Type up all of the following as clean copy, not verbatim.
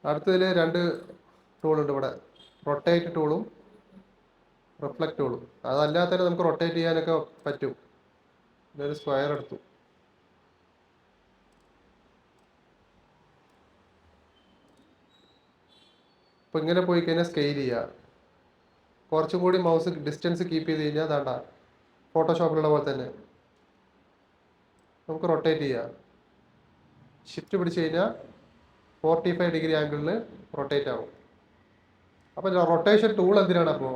അടുത്തതിൽ രണ്ട് ടൂളുണ്ട് ഇവിടെ, റൊട്ടേറ്റ് ടൂളും റിഫ്ലക്ട് ടൂളും. അതല്ലാതെ തന്നെ നമുക്ക് റൊട്ടേറ്റ് ചെയ്യാനൊക്കെ പറ്റും. ഇതൊരു സ്ക്വയർ എടുത്തു. അപ്പോൾ ഇങ്ങനെ പോയി കഴിഞ്ഞാൽ സ്കെയിൽ ചെയ്യുക. കുറച്ചും കൂടി മൗസ് ഡിസ്റ്റൻസ് കീപ്പ് ചെയ്ത് കഴിഞ്ഞാൽ അതാണ്ട ഫോട്ടോഷോപ്പിലുള്ള പോലെ തന്നെ നമുക്ക് റൊട്ടേറ്റ് ചെയ്യാം. ഷിഫ്റ്റ് പിടിച്ച് കഴിഞ്ഞാൽ 45 ഡിഗ്രി ആംഗിളിൽ റൊട്ടേറ്റ് ആവും. അപ്പോൾ റൊട്ടേഷൻ ടൂൾ എന്തിനാണ്? അപ്പോൾ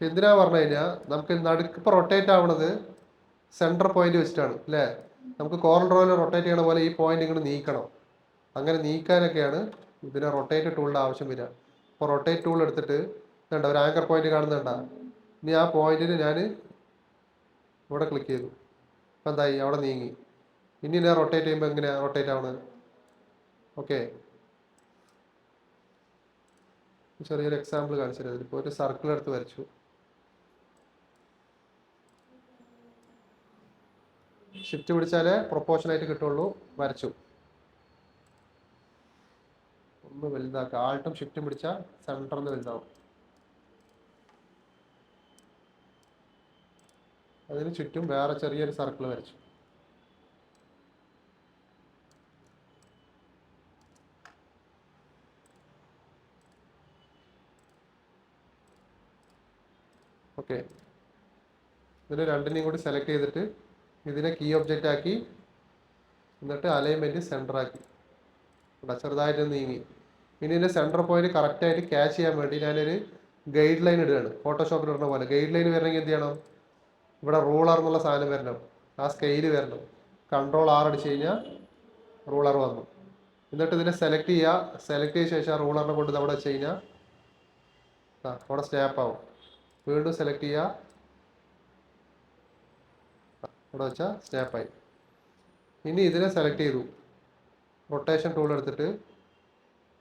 എന്തിനാ പറഞ്ഞു കഴിഞ്ഞാൽ നമുക്ക് നടുക്ക് ഇപ്പോൾ റൊട്ടേറ്റ് ആവുന്നത് സെൻറ്റർ പോയിന്റ് വെച്ചിട്ടാണ് അല്ലേ? നമുക്ക് കോർണർ റോയിൽ റൊട്ടേറ്റ് ചെയ്യണ പോലെ ഈ പോയിന്റ് ഇങ്ങോട്ട് നീക്കണം. അങ്ങനെ നീക്കാനൊക്കെയാണ് ഇതിനെ റൊട്ടേറ്റ് ടൂളിൻ്റെ ആവശ്യം വരിക. അപ്പോൾ റൊട്ടേറ്റ് ടൂൾ എടുത്തിട്ട് വേണ്ട ഒരു ആങ്കർ പോയിന്റ് കാണുന്നുണ്ട. ഇനി ആ പോയിന്റിന് ഞാൻ ഇവിടെ ക്ലിക്ക് ചെയ്തു. അപ്പം എന്തായി? അവിടെ നീങ്ങി. ഇനി ഞാൻ റൊട്ടേറ്റ് ചെയ്യുമ്പോൾ എങ്ങനെയാണ് റൊട്ടേറ്റ് ആവണത്? ഓക്കെ, ചെറിയൊരു എക്സാമ്പിൾ കാണിച്ചു തരാം. ഇപ്പോൾ ഒരു സർക്കിൾ എടുത്ത് വരച്ചു. ഷിഫ്റ്റ് പിടിച്ചാലേ പ്രൊപ്പോർഷനായിട്ട് കിട്ടുള്ളൂ. വരച്ചു. ഒന്ന് വലുതാക്കുക. ആൾട്ടും ഷിഫ്റ്റും പിടിച്ചാൽ സെൻറ്ററിൽ നിന്ന് വലുതാവും. അതിന് ചുറ്റും വേറെ ചെറിയൊരു സർക്കിൾ വരച്ചു. ഓക്കെ, ഇതിന് രണ്ടിനെയും കൂടി സെലക്ട് ചെയ്തിട്ട് ഇതിനെ കീ ഒബ്ജക്റ്റ് ആക്കി, എന്നിട്ട് അലൈൻമെൻറ്റ് സെൻറ്റർ ആക്കി. ചെറുതായിട്ട് നീങ്ങി. ഇനി ഇതിൻ്റെ സെൻറ്റർ പോയിന്റ് കറക്റ്റായിട്ട് ക്യാച്ച് ചെയ്യാൻ വേണ്ടി ഞാനൊരു ഗൈഡ് ലൈൻ ഇടുകയാണ്. ഫോട്ടോഷോപ്പിൽ ഇടുന്ന പോലെ ഗൈഡ് ലൈൻ വരണമെങ്കിൽ എന്ത് ചെയ്യണം? ഇവിടെ റൂളർ എന്നുള്ള സാധനം വരണം. ആ സ്കെയിൽ വരണം. കൺട്രോൾ R അടിച്ച് കഴിഞ്ഞാൽ റൂളർ വന്നു. എന്നിട്ട് ഇതിനെ സെലക്ട് ചെയ്യുക. സെലക്ട് ചെയ്ത ശേഷം ആ റൂളറിനെ കൊണ്ട് അവിടെ വെച്ച് കഴിഞ്ഞാൽ അവിടെ സ്നാപ്പ് ആവും. വീണ്ടും സെലക്ട് ചെയ്യുക. അവിടെ വെച്ചാൽ സ്നാപ്പായി. ഇനി ഇതിനെ സെലക്ട് ചെയ്തു. റൊട്ടേഷൻ ടൂൾ എടുത്തിട്ട്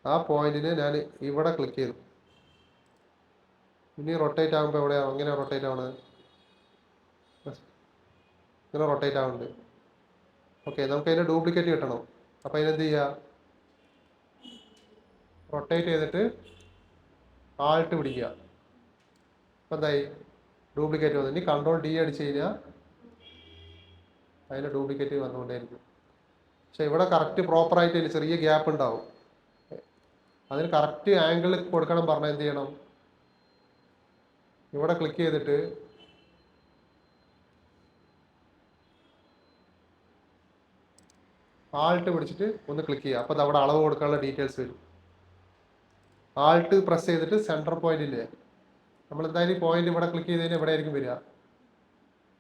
ആ പോയിന്റിന് ഞാൻ ഇവിടെ ക്ലിക്ക് ചെയ്തു. ഇനി റൊട്ടേറ്റ് ആകുമ്പോൾ എവിടെയാണ്? എങ്ങനെയാണ് റൊട്ടേറ്റ് ആവുന്നത്? ഇങ്ങനെ റൊട്ടേറ്റ് ആവുന്നുണ്ട്. ഓക്കെ, നമുക്ക് അതിൻ്റെ ഡ്യൂപ്ലിക്കേറ്റ് കിട്ടണം. അപ്പോൾ അതിനെന്ത് ചെയ്യുക? റൊട്ടേറ്റ് ചെയ്തിട്ട് ആൾട്ട് പിടിക്കുക. അപ്പോൾ എന്തായി? ഡ്യൂപ്ലിക്കേറ്റ് വന്നു. ഇനി കൺട്രോൾ D അടിച്ച് കഴിഞ്ഞാൽ അതിൻ്റെ ഡ്യൂപ്ലിക്കേറ്റ് വന്നുകൊണ്ടേയിരിക്കും. പക്ഷെ ഇവിടെ കറക്റ്റ് പ്രോപ്പറായിട്ട് അതിൽ ചെറിയ ഗ്യാപ്പ് ഉണ്ടാവും. അതിന് കറക്റ്റ് ആംഗിൾ കൊടുക്കണം പറഞ്ഞാൽ എന്ത് ചെയ്യണം? ഇവിടെ ക്ലിക്ക് ചെയ്തിട്ട് ആൾട്ട് പിടിച്ചിട്ട് ഒന്ന് ക്ലിക്ക് ചെയ്യുക. അപ്പോൾ അവിടെ അളവ് കൊടുക്കാനുള്ള ഡീറ്റെയിൽസ് വരും. ആൾട്ട് പ്രസ് ചെയ്തിട്ട് സെൻറ്റർ പോയിന്റ് ഇല്ലേ, നമ്മൾ എന്തായാലും ഈ പോയിന്റ് ഇവിടെ ക്ലിക്ക് ചെയ്ത് കഴിഞ്ഞാൽ ഇവിടെ ആയിരിക്കും വരിക.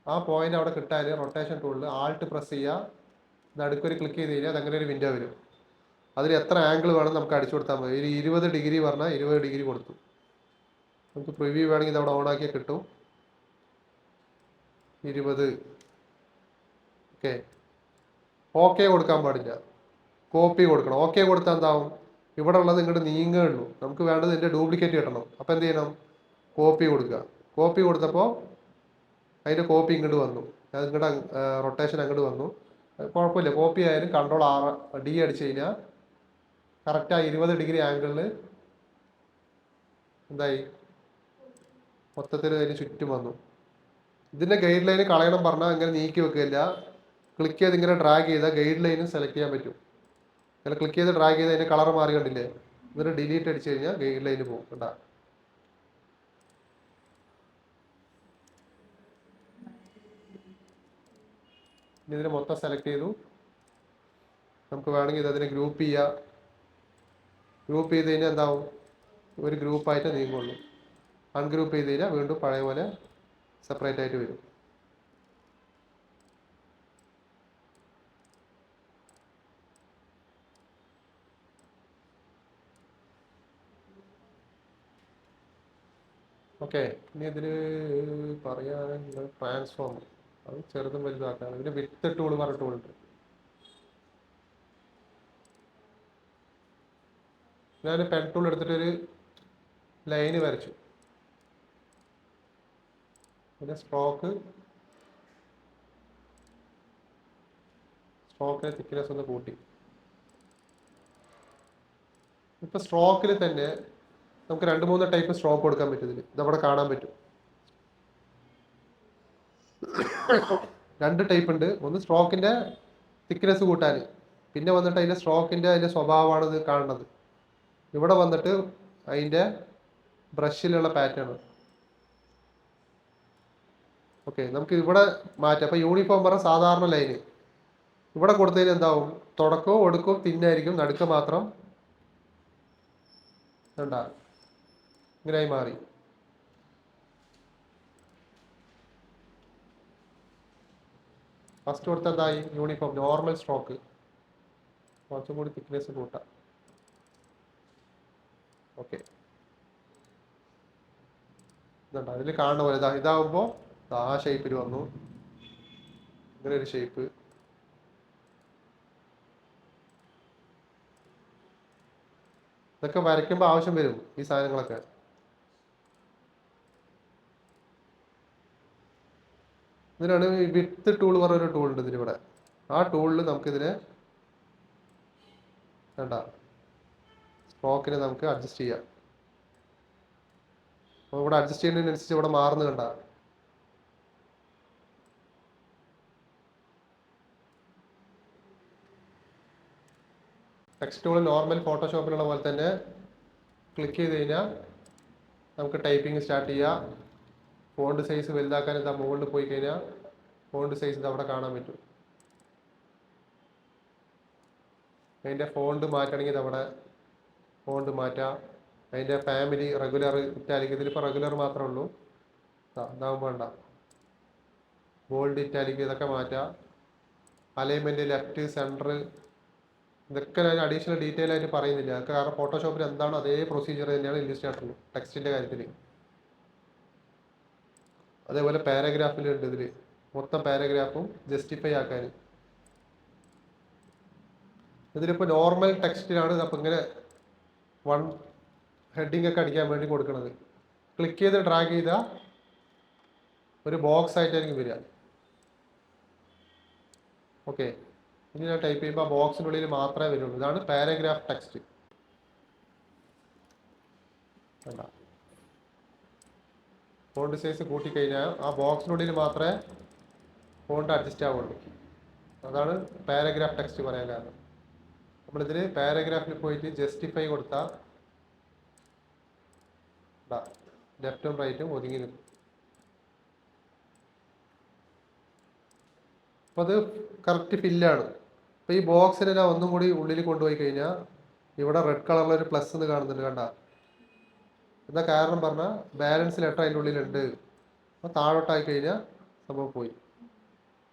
ആ പോയിന്റ് അവിടെ കിട്ടാൻ റൊട്ടേഷൻ ടൂളിൽ ആൾട്ട് പ്രസ് ചെയ്യുക. നടുക്കൊരു ക്ലിക്ക് ചെയ്ത് കഴിഞ്ഞാൽ അതങ്ങനെ ഒരു വിൻഡോ വരും. അതിൽ എത്ര ആംഗിൾ വേണം നമുക്ക് അടിച്ചു കൊടുത്താൽ മതി. ഒരു 20 ഡിഗ്രി പറഞ്ഞാൽ 20 ഡിഗ്രി കൊടുത്തു. നമുക്ക് പ്രിവ്യൂ വേണമെങ്കിൽ ഇത് അവിടെ ഓണാക്കിയാൽ കിട്ടും. 20. ഓക്കെ, ഓക്കെ കൊടുക്കാൻ പാടില്ല, കോപ്പി കൊടുക്കണം. ഓക്കെ കൊടുത്താൽ എന്താവും? ഇവിടെ ഉള്ളത് ഇങ്ങോട്ട് നീങ്ങുകയുള്ളൂ. നമുക്ക് വേണ്ടത് ഇതിൻ്റെ ഡ്യൂപ്ലിക്കേറ്റ് കിട്ടണം. അപ്പോൾ എന്ത് ചെയ്യണം? കോപ്പി കൊടുക്കുക. കോപ്പി കൊടുത്തപ്പോൾ അതിൻ്റെ കോപ്പി ഇങ്ങോട്ട് വന്നു. അത് ഇങ്ങോട്ട് റൊട്ടേഷൻ അങ്ങോട്ട് വന്നു. കുഴപ്പമില്ല, കോപ്പി ആയാലും കൺട്രോൾ D അടിച്ച് കഴിഞ്ഞാൽ കറക്റ്റ് ആ 20 ഡിഗ്രി ആംഗിളിൽ എന്തായി? മൊത്തത്തിൽ അതിന് ചുറ്റും വന്നു. ഇതിൻ്റെ ഗൈഡ് ലൈന് കളയണം പറഞ്ഞാൽ ഇങ്ങനെ നീക്കി വെക്കില്ല. ക്ലിക്ക് ചെയ്ത് ഇങ്ങനെ ഡ്രാഗ് ചെയ്താൽ ഗൈഡ് ലൈനും സെലക്ട് ചെയ്യാൻ പറ്റും. ഇങ്ങനെ ക്ലിക്ക് ചെയ്ത് ഡ്രാഗ് ചെയ്ത് അതിൻ്റെ കളർ മാറി കണ്ടില്ലേ? എന്നിട്ട് ഡിലീറ്റ് അടിച്ച് കഴിഞ്ഞാൽ ഗൈഡ് ലൈന് പോകും. കണ്ടാ? ഇനി ഇതിനെ മൊത്തം സെലക്ട് ചെയ്തു. നമുക്ക് വേണമെങ്കിൽ ഇത് അതിനെ ഗ്രൂപ്പ് ചെയ്യുക. ഗ്രൂപ്പ് ചെയ്ത് കഴിഞ്ഞാൽ എന്താവും? ഒരു ഗ്രൂപ്പായിട്ട് നീങ്ങുള്ളൂ. അൺഗ്രൂപ്പ് ചെയ്ത് കഴിഞ്ഞാൽ വീണ്ടും പഴയ പോലെ സെപ്പറേറ്റ് ആയിട്ട് വരും. ഓക്കെ, ഇനി ഇതിൽ പറയാൻ ട്രാൻസ്ഫോം, അത് ചെറുതും വലുതാക്കാണ്. ഇതിന് വിത്ത് ടൂൾ പറഞ്ഞ ടൂളുണ്ട്. ഞാൻ പെൻ ടൂൾ എടുത്തിട്ടൊരു ലൈന് വരച്ചു. പിന്നെ സ്ട്രോക്കിൻ്റെ തിക്നെസ് ഒന്ന് കൂട്ടി. ഇപ്പോൾ സ്ട്രോക്കിൽ തന്നെ നമുക്ക് 2-3 ടൈപ്പ് സ്ട്രോക്ക് കൊടുക്കാൻ പറ്റും. ഇതിൽ ഇതവിടെ കാണാൻ പറ്റും. 2 ടൈപ്പ് ഉണ്ട്. ഒന്ന് സ്ട്രോക്കിൻ്റെ തിക്നെസ് കൂട്ടാൻ, പിന്നെ വന്നിട്ട് അതിൻ്റെ സ്വഭാവമാണ് ഇത് കാണുന്നത്. ഇവിടെ വന്നിട്ട് അതിൻ്റെ ബ്രഷിലുള്ള പാറ്റേൺ. ഓക്കെ, നമുക്ക് ഇവിടെ മാറ്റാം. അപ്പോൾ യൂണിഫോം പറഞ്ഞ സാധാരണ ലൈന് ഇവിടെ കൊടുത്തതിന് എന്താവും? തുടക്കവും ഒടുക്കവും തിന്നായിരിക്കും, നടുക്ക് മാത്രം വേണ്ട ഇങ്ങനെയായി മാറി. ഫസ്റ്റ് കൊടുത്ത എന്തായി? Uniform normal stroke. കുറച്ചും കൂടി തിക്നെസ് കൂട്ടാം. ഓക്കെ, ഇതുണ്ട് അതിൽ കാണുന്ന പോലെ ഇതാവുമ്പോൾ ആ ഷേപ്പിൽ വന്നു. ഇങ്ങനെ ഒരു ഷേപ്പ്. ഇതൊക്കെ വരയ്ക്കുമ്പോൾ ആവശ്യം വരും ഈ സാധനങ്ങളൊക്കെ. ഇതിനാണ് വിത്ത് ടൂൾ പറഞ്ഞൊരു ടൂൾ ഉണ്ട് ഇതിലിവിടെ. ആ ടൂളിൽ നമുക്കിതിനെ വേണ്ട സ്ട്രോക്കിനെ നമുക്ക് അഡ്ജസ്റ്റ് ചെയ്യാം. അപ്പോൾ ഇവിടെ അഡ്ജസ്റ്റ് ചെയ്യുന്നതിനനുസരിച്ച് ഇവിടെ മാറുന്നു കണ്ട. ടെക്സ്റ്റ് ടൂൾ നോർമൽ ഫോട്ടോഷോപ്പിലുള്ള പോലെ തന്നെ ക്ലിക്ക് ചെയ്ത് കഴിഞ്ഞാൽ നമുക്ക് ടൈപ്പിംഗ് സ്റ്റാർട്ട് ചെയ്യാം. ഫോണ്ട് സൈസ് വലുതാക്കാൻ എന്താ മുകളിൽ പോയി കഴിഞ്ഞാൽ ഫോണ്ട് സൈസ് ഇത് അവിടെ കാണാൻ പറ്റും. അതിൻ്റെ ഫോണ്ട് മാറ്റണമെങ്കിൽ ഇതവിടെ ഫോണ്ട് മാറ്റാം. അതിൻ്റെ ഫാമിലി റെഗുലർ ഇറ്റാലിക്, ഇതിലിപ്പോൾ റെഗുലർ മാത്രമേ ഉള്ളൂ. ഇതാകുമ്പോൾ വേണ്ട ബോൾഡ് ഇറ്റാലിക് ഇതൊക്കെ മാറ്റാം. അലൈൻമെൻറ്റ് ലെഫ്റ്റ് സെൻറ്റർ ഇതൊക്കെ ഞാൻ അഡീഷണൽ ഡീറ്റെയിൽ ആയിട്ട് പറയുന്നില്ല. കാരണം ഫോട്ടോഷോപ്പിൽ എന്താണോ അതേ പ്രൊസീജിയർ തന്നെയാണ് ഇല്ലുസ്ട്രേറ്ററിൽ ടെക്സ്റ്റിൻ്റെ കാര്യത്തിൽ. അതേപോലെ പാരഗ്രാഫിലുണ്ട് ഇതിൽ മൊത്തം പാരഗ്രാഫും ജസ്റ്റിഫൈ ആക്കാൻ. ഇതിലിപ്പോൾ നോർമൽ ടെക്സ്റ്റിലാണ് അപ്പോൾ ഇങ്ങനെ വൺ ഹെഡിങ് ഒക്കെ അടിക്കാൻ വേണ്ടി കൊടുക്കുന്നത്. ക്ലിക്ക് ചെയ്ത് ഡ്രാഗ് ചെയ്താൽ ഒരു ബോക്സ് ആയിട്ടായിരിക്കും വരിക. ഓക്കെ, ഇനി ഞാൻ ടൈപ്പ് ചെയ്യുമ്പോൾ ആ ബോക്സിനുള്ളിൽ മാത്രമേ വരുള്ളൂ. ഇതാണ് പാരഗ്രാഫ് ടെക്സ്റ്റ്. വേണ്ട ഫോണ്ട് സൈസ് കൂട്ടിക്കഴിഞ്ഞാൽ ആ ബോക്സിനുള്ളിൽ മാത്രമേ ഫോണ്ട് അഡ്ജസ്റ്റ് ആവുള്ളൂ. അതാണ് പാരഗ്രാഫ് ടെക്സ്റ്റ് പറയാൻ കാരണം. നമ്മളിതിൽ പാരഗ്രാഫിൽ പോയിട്ട് ജസ്റ്റിഫൈ കൊടുത്താൽ ലെഫ്റ്റും റൈറ്റും ഒതുങ്ങി നിൽക്കും. അപ്പോൾ അത് കറക്റ്റ് ഫില്ലാണ്. അപ്പോൾ ഈ ബോക്സിനെ ഞാൻ ഒന്നും കൂടി ഉള്ളിൽ കൊണ്ടുപോയി കഴിഞ്ഞാൽ ഇവിടെ റെഡ് കളറിലൊരു പ്ലസ് എന്ന് കാണുന്നുണ്ട് കണ്ട. എന്താ കാരണം പറഞ്ഞാൽ ബാലൻസ് ലെറ്റർ അതിൻ്റെ ഉള്ളിലുണ്ട്. അപ്പോൾ താഴോട്ടായി കഴിഞ്ഞാൽ സംഭവം പോയി.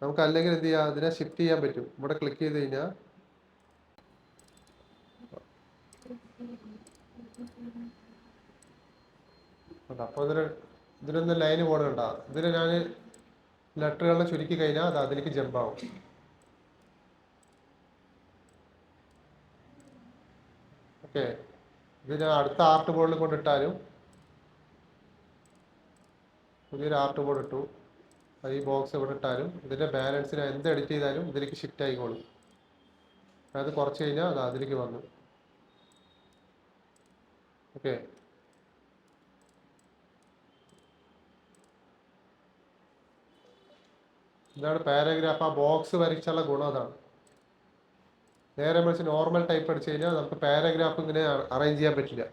നമുക്ക് അല്ലെങ്കിൽ എന്ത് ചെയ്യാം, അതിനെ ഷിഫ്റ്റ് ചെയ്യാൻ പറ്റും. ഇവിടെ ക്ലിക്ക് ചെയ്ത് കഴിഞ്ഞാൽ അപ്പോൾ ഇതിനൊന്ന് ലൈന് പോകണുണ്ട. ഇതിന് ഞാൻ ലെറ്ററുകളെ ചുരുക്കി കഴിഞ്ഞാൽ അത് അതിലേക്ക് ജമ്പാവും. ഓക്കെ, ഇത് ഞാൻ അടുത്ത ആർട്ട് ബോർഡിൽ കൊണ്ടിട്ടാലും പുതിയൊരു ആർട്ട് ബോർഡ് ഇട്ടു. അത് ഈ ബോക്സ് ഇവിടെ ഇട്ടാലും ഇതിൻ്റെ ബാലൻസിന് എന്ത് എഡിറ്റ് ചെയ്താലും ഇതിലേക്ക് ഷിഫ്റ്റ് ആയിക്കോളും. അത് കുറച്ച് കഴിഞ്ഞാൽ അത് അതിലേക്ക് വന്നു. ഓക്കെ, ഇതാണ് പാരഗ്രാഫ്. ആ ബോക്സ് വരച്ചുള്ള ഗുണം അതാണ്. നേരെ മറിച്ച് നോർമൽ ടൈപ്പ് അടിച്ചു കഴിഞ്ഞാൽ നമുക്ക് പാരഗ്രാഫ് ഇങ്ങനെ അറേഞ്ച് ചെയ്യാൻ പറ്റില്ല.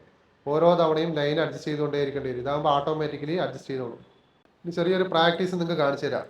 ഓരോ തവണയും ലൈൻ അഡ്ജസ്റ്റ് ചെയ്തുകൊണ്ടേ ഇരിക്കേണ്ടി വരും. ഇതാകുമ്പോൾ ഓട്ടോമാറ്റിക്കലി അഡ്ജസ്റ്റ് ചെയ്തോളും. ഇനി ചെറിയൊരു പ്രാക്ടീസ് നിങ്ങൾക്ക് കാണിച്ചു തരാം.